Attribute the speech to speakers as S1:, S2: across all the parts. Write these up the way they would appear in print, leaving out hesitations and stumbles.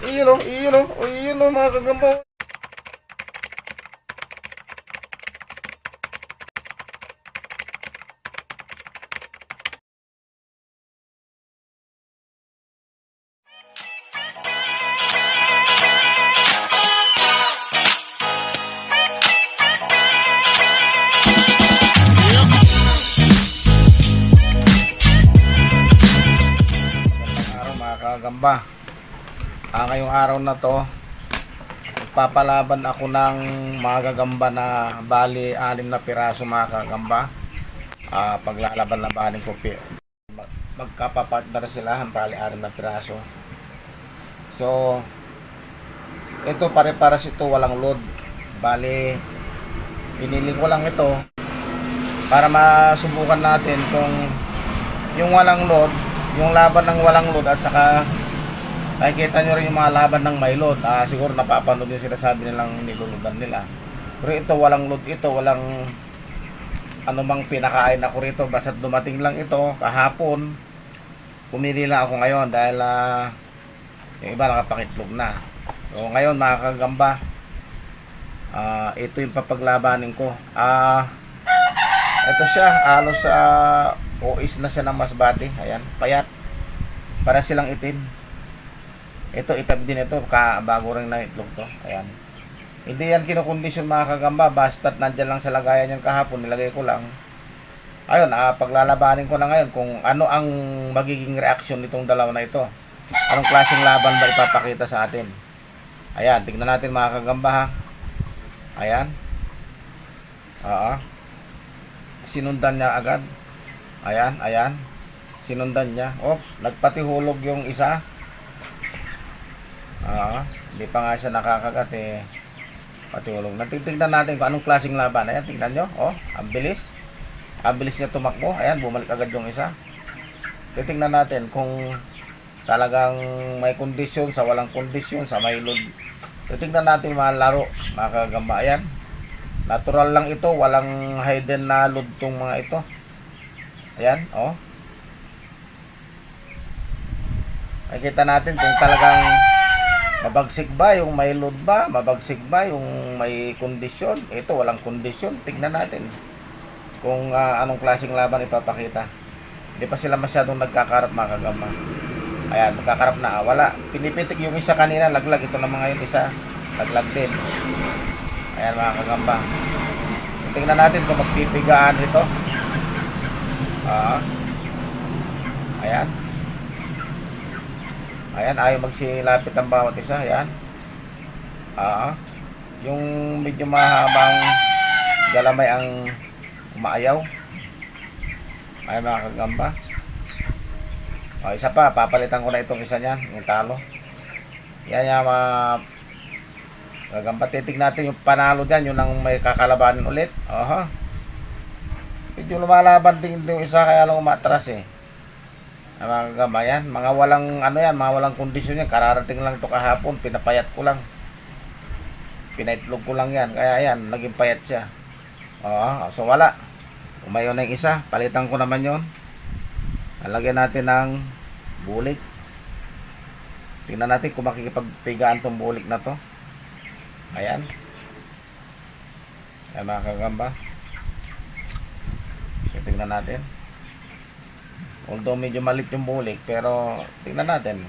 S1: Iyon o mga kagamba. Araw mga kagamba. Ngayong araw na to, papalaban ako ng mga gagamba na bali 6 na piraso mga kagamba. Paglalaban-labanin ko, magkapapartner sila, bali 6 na piraso. So ito pare-paras ito, walang load. Bali pinili ko lang ito para masubukan natin kung yung walang load, yung laban ng walang load, at saka nakikita nyo rin yung mga laban ng may load. Siguro napapanood yung sinasabi nilang niluludan nila. Pero ito walang load, ito walang anumang pinakain ako rito. Basta dumating lang ito kahapon, pumili lang ako ngayon dahil yung iba nakapakitlog na. So ngayon mga kagamba, ito yung papaglabanin ko. Ito siya, halos ois na siya ng masbate. Ayan, payat, para silang itim. Ito itab din ito, bago rin na itlog to. Ayan, hindi yan kinokondisyon mga kagamba, basta't nandyan lang sa lagayan yan kahapon, nilagay ko lang. Ayun, paglalabanin ko na ngayon kung ano ang magiging reaksyon nitong dalawa na ito. Anong klaseng laban ba ipapakita sa atin. Ayan, tignan natin mga kagamba ha. Ayan, sinundan niya agad. Ayan, sinundan niya. Oops, nagpatihulog yung isa. Hindi pa nga siya nakakagat eh. Patihulog. Natignan natin kung anong klaseng laban. Ayan, tignan nyo. Ang bilis. Ang bilis niya tumakbo. Ayan, bumalik agad yung isa. Titignan natin kung talagang may kondisyon, sa walang kondisyon, sa may load. Titignan natin mga laro, mga kagamba. Ayan, natural lang ito, walang hidden na load tong mga ito. Ayan, makikita natin kung talagang mabagsik ba yung may load ba, mabagsik ba yung may kondisyon. Ito walang kondisyon. Tignan natin kung anong klaseng laban ipapakita. Hindi pa sila masyadong nagkakarap mga kagamba. Ayan, magkakarap na. Wala, pinipitik yung isa kanina, laglag. Ito na mga yung isa, laglag din. Ayan mga kagamba, tingnan natin kung magpipigaan ito. Ayan, ayaw magsilapit ang bawat isa. Ayan, yung medyo mahabang galamay ang umaayaw. Ayan mga kagamba. Isa pa, papalitan ko na itong isa niyan, yung talo. Yan yung mga kagamba. Titig natin yung panalo dyan, yun ang may kakalabanin ulit. Medyo lumalaban din yung isa, kaya lang umatras eh. Mga kagamba yan, mga walang mga walang kondisyon yan. Kararating lang ito kahapon, pinapayat ko lang, pinaitlog ko lang yan, kaya yan, naging payat siya. So wala, umayo na yung isa, palitan ko naman yon. Lagyan natin ng bulik. Tingnan natin kung makikipagpigaan tong bulik na to. Ayan, mga kagamba, tingnan natin. Although medyo malit yung bulik, pero tingnan natin.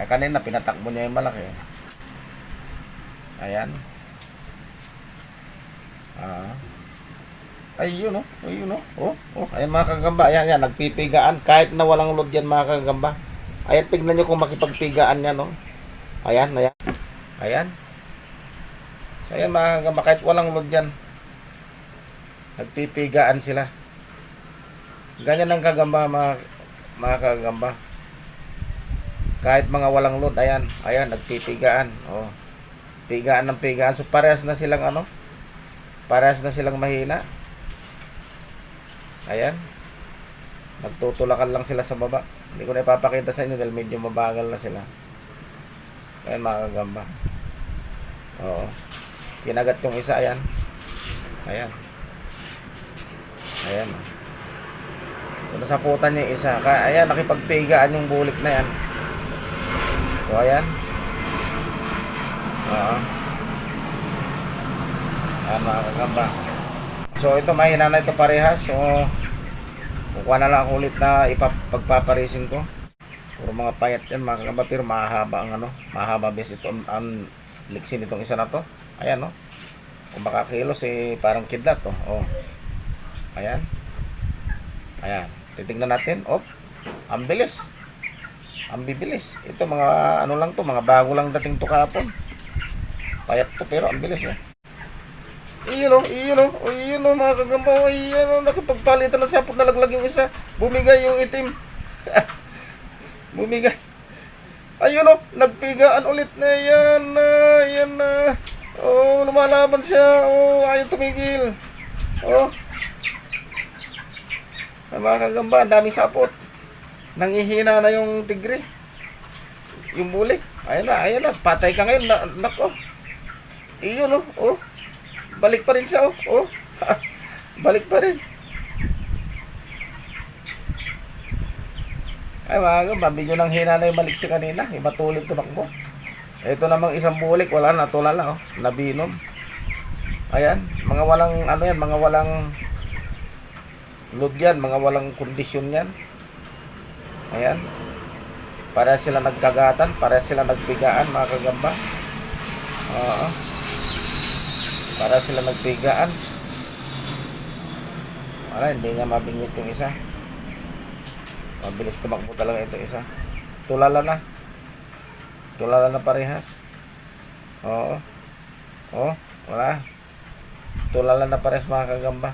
S1: Kanina pinatakbo niya yung malaki. Ayan. Ayun ayan mga kagamba. Ayan, nagpipigaan kahit na walang load yan mga kagamba. Ayan, tignan nyo kung makipagpigaan yan. Ayan. So ayan mga kagamba, kahit walang load yan, nagpipigaan sila. Ganyan ang kagamba mga kagamba. Kahit mga walang load, ayan, nagpipigaan. Pigaan ng pigaan. So parehas na silang parehas na silang mahina. Ayan, nagtutulakan lang sila sa baba. Hindi ko na ipapakita sa inyo dahil medyo mabagal na sila. Ayan mga kagamba. Kinagat yung isa. Ayan. So nasaputan niya yung isa. Kaya ayan, nakipagpigaan yung bulik na yan. So, ayan. Oo. Ayan mga kagamba. So, ito mahina na ito parehas. So, kukuha na lang ako ulit na pagpaparisin ko. Puro mga payat yan mga kagamba, pero mahaba ang ano, mahaba bes ito ang liksin itong isa na to. Ayan, no. Kung makakilos parang kidlat to. Oh. Ayan. Ayan. Titignan natin. Oh. Ang bilis. Ang bibilis. Ito mga ano lang to, mga bago lang dating to kahapon. Payat to pero ang bilis, oh. Iyon, mga kagamba. Iyon, nakipagpalitan ng sapot, nalaglag yung isa. Bumigay yung itim. Bumigay. Ayun, nagpigaan ulit na yan. Yan na. Oh, lumalaban siya. Oh, ayaw tumigil. Oh. Ay, mga kagamba, ang daming sapot. Nangihina na yung tigre. Yung bulik. Ayan na. Patay ka ngayon. Nako. Iyon, oh. Balik pa rin siya, oh. Oh. Balik pa rin. Ay mga kagamba, medyo nang hina na yung maliksi kanina. Matulid tumakbo. Ito namang isang bulik, wala na, tulala, oh. Nabinom. Ayan, mga walang, ano yan, mga walang load yan, mga walang kondisyon yan. Ayan. Para sila nagkagatan, para sila nagpigaan, mga kagamba. Oo. Para sila nagpigaan. Wala, hindi nga mabingit yung isa. Mabilis tumakbo talaga ito isa. Tulala na parehas. Oo. Oh, wala. Tulala na parehas mga kagamba.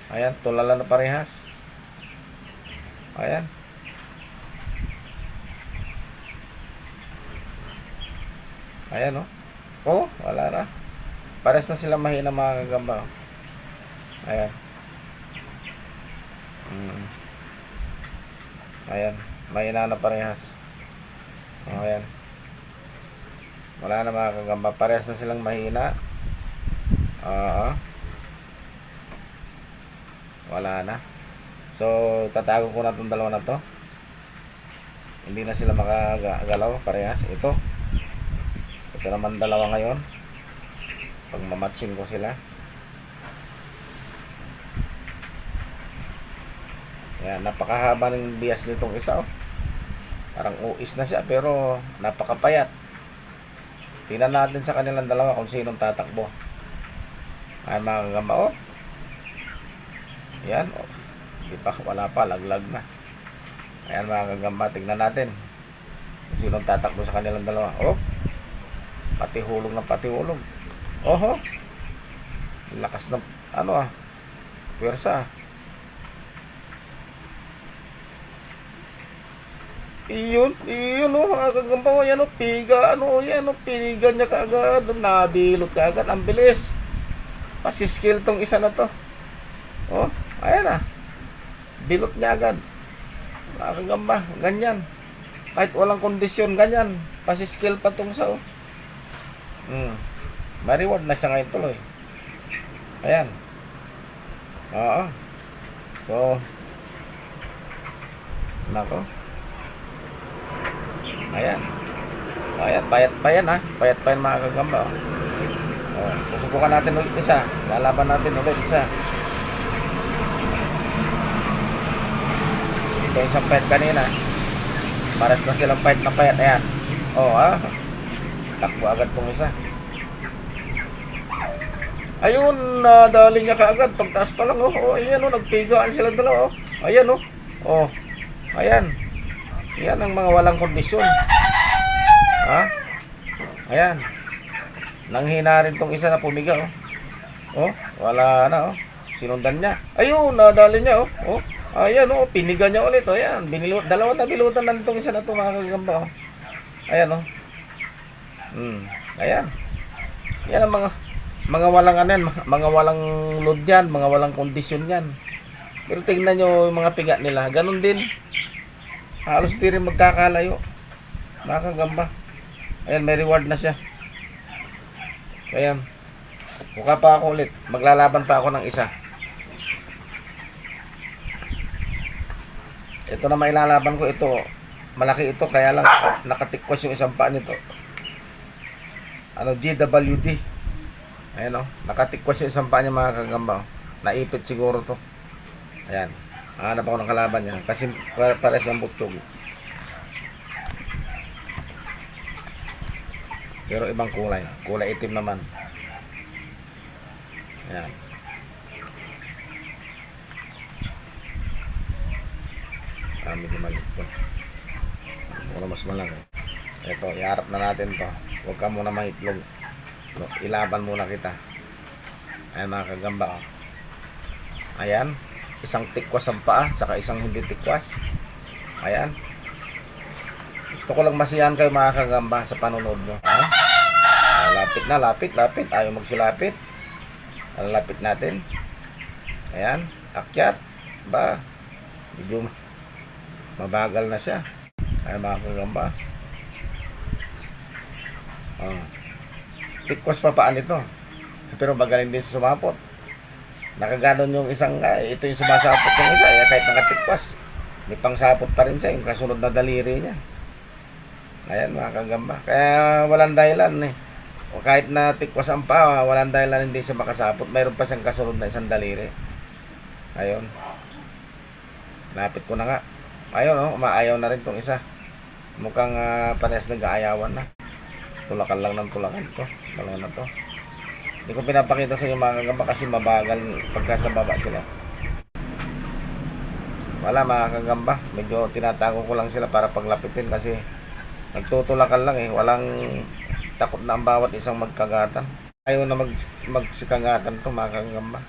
S1: Ayan, tulala na parehas. Ayan. Ayan, oh. Oh, wala na. Parehas na sila mahina mga kagamba. Ayan. Ayan, mahina na parehas. Oh, ayan. Wala na mga kagamba, parehas na silang mahina. Oo. Wala na. So, tatago ko na itong dalawa na to. Hindi na sila makagalaw, parehas. Ito naman dalawa ngayon. Pag mamatching ko sila. Ayan, napakahaba ng bias nitong isa, oh. Parang uis na siya pero napakapayat. Tingnan natin sa kanilang dalawa kung sinong tatakbo. Ayan mga kagamba, oh. Ayan, oh. Di pa, wala pa, laglag na. Ayan mga kagamba, tingnan natin kung sinong tatakbo sa kanilang dalawa. Oh, pati hulog ng pati hulog. Oho, lakas ng ano, pwersa. Iyon, oh, mga kagamba, yan, oh, piga, yan, oh, piga niya kaagad, nabilot kaagad, ang bilis. Pasiskill tong isa na to. Oh, ayan, bilot niya agad. Mga kagamba, ganyan. Kahit walang kondisyon, ganyan. Pasiskill pa tong sa, oh. May reward na siya ngayon tuloy. Ayan. Oo. So, nako. Ayan. Ayan, payat pa yan, payat pa yan mga kagamba, oh. Oh, susubukan natin ulit isa. Lalaban natin ulit isa. Ito isang payat kanina. Pares na silang payat na payat. Ayan. Oh, takbo agad tong isa. Ayun, nadali niya kaagad. Pagtaas pa lang, oh. Oh, ayan, oh, nagpigaan silang dalawa, oh. Ayan, oh. Oh, ayan. Yan ang mga walang kondisyon. Ayan. Nanghina rin tong isa na pumiga, oh. Oh, wala na, oh. Sinundan niya. Ayun, nadali niya, oh. Oh, ayan, oh. Piniga niya ulit, oh. Ayan, dalawa na bilutan na nitong isa na to, mga kagamba, oh. Ayan, oh. Ayan. Yan ang mga walang ano yan, mga walang load yan, mga walang kondisyon yan. Pero tingnan nyo yung mga piga nila, ganun din. Halos di rin magkakalayo, mga kagamba. Ayan, may reward na siya. Ayan, buka pa ako ulit, maglalaban pa ako ng isa. Ito na mailalaban ko, ito malaki ito, kaya lang nakatikwas yung isang paa nito. GWD. Ayan nakatikwas yung isang paa niya mga kagamba. Naipit siguro to. Ayan. Hanap ako ng kalaban niya. Kasi pares ng butchog. Pero ibang kulay. Kulay itim naman. Ayan. Medyo maliit to. Muna mas malaki. Ito, iharap na natin to. Huwag ka muna mahitlog. Ilaban muna kita. Ayan mga kagamba. Ayan. Isang tikwas ang paa, saka isang hindi tikwas. Ayan. Gusto ko lang masiyahan kayo mga kagamba sa panonood nyo. Lapit na, lapit. Ayaw magsilapit. Lapit natin. Ayan. Akyat. Ba? Medyo mabagal na siya. Ayan mga kagamba. Tikwas pa paan ito. Pero magaling din sa sumapot. Nakaganon yung isang, ito yung sumasapot yung isa. Kahit nakatikwas, may pangsapot pa rin siya. Yung kasunod na daliri niya. Ayan mga kagamba. Kaya walang dahilan O kahit na tikwas ang pa, walang dahilan hindi siya makasapot. Mayroon pa siyang kasunod na isang daliri. Ayun. Lapit ko na nga. Ayun umaayaw na rin tong isa. Mukhang parehas nag-aayawan na. Tulakan lang ng tulakan to. Dalawa na to. Hindi ko pinapakita sa inyo mga kagamba kasi mabagal pagka sa baba sila. Wala mga kagamba. Medyo tinatago ko lang sila para paglapitin kasi nagtutulakan lang Walang takot na ang bawat isang magkagatan. Ayaw na magsikagatan to mga kagamba.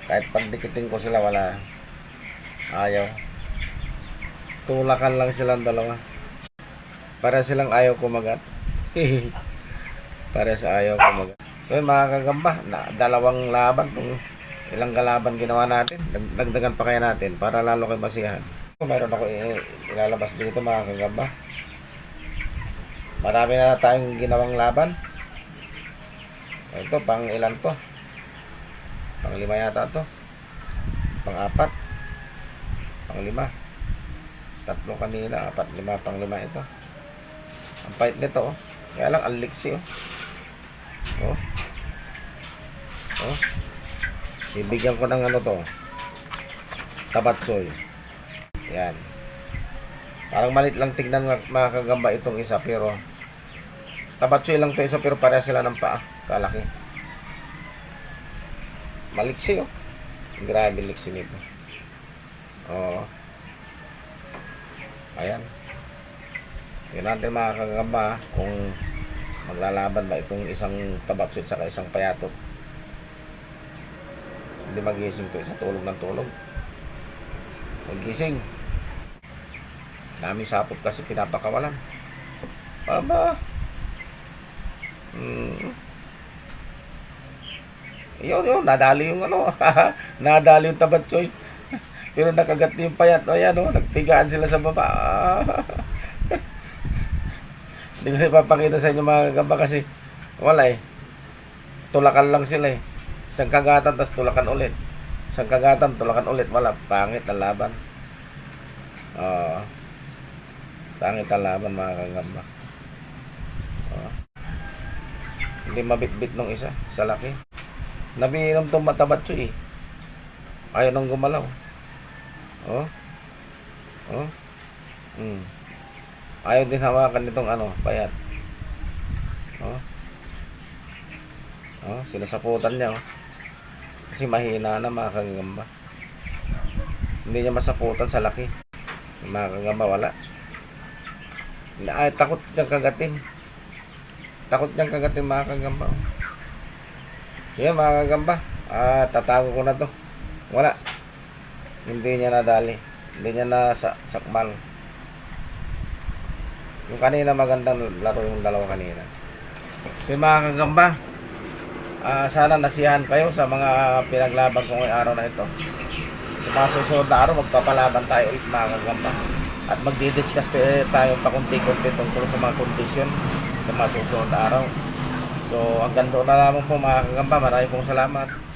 S1: Kahit pagdikitin ko sila wala. Ayaw. Tulakan lang silang dalawa. Para silang ayaw kumagat. Para sa ayaw kumagat. So yun mga kagamba, dalawang laban kung ilang kalaban ginawa natin. Dagdagan pa kaya natin para lalo kayo masiyahan. Mayroon ako ilalabas dito mga kagamba. Marami na tayong ginawang laban. Ito pang ilan to? Pang 5 yata to. Pang 4. Pang 5. 3 kanina, 4, 5, pang 5 ito. Ang pait nito Kaya lang ang liksi Bibigyan ko ng to. Tabatsoy. Yan. Parang malit lang tignan mga kagamba itong isa pero tabatsoy lang to isa pero pareha sila ng paa. Kalaki. Maliksi Grabe liksi nito. Ayan. Yun natin mga kagamba kung maglalaban ba itong isang tabatsoy at isang payatot. Hindi magising to isa. Tulog ng tulog. Magising. Daming sapot kasi pinapakawalan. Aba. Yun. Nadali yung nadali yung tabatsoy. Pero nakagat yung payat. Ayan nagpigaan sila sa baba. Hindi ko ipapakita sa inyo mga kagamba kasi wala Tulakan lang sila Isang kagatan tapos tulakan ulit. Isang kagatan, tulakan ulit. Wala. Pangit ang laban. Pangit ang laban mga kagamba. Hindi mabitbit nung isa. Sa laki. Nabiinom itong matabatso Ayaw nang gumalaw. Ayaw din hawakan nitong payat. Sinasaputan niya kasi mahina na mga kagamba. Hindi niya masaputan sa laki. Mga kagamba wala. Takot niyang kagatin. Takot niyang kagatin mga kagamba. Yan mga kagamba. Tatago ko na to. Wala. Hindi niya nadali. Hindi niya nasakmal. Yung kanina magandang laro yung dalawa kanina. So yung mga kagamba, sana nasiyahan kayo sa mga pinaglaban ko ngayong araw na ito. Sa mga susunod na araw, magpapalaban tayo ulit mga kagamba. At magdi-discuss tayo pa kunti-kunti tungkol sa mga kondisyon sa mga susunod na araw. So hanggang doon na lamang po mga kagamba. Maraming pong salamat.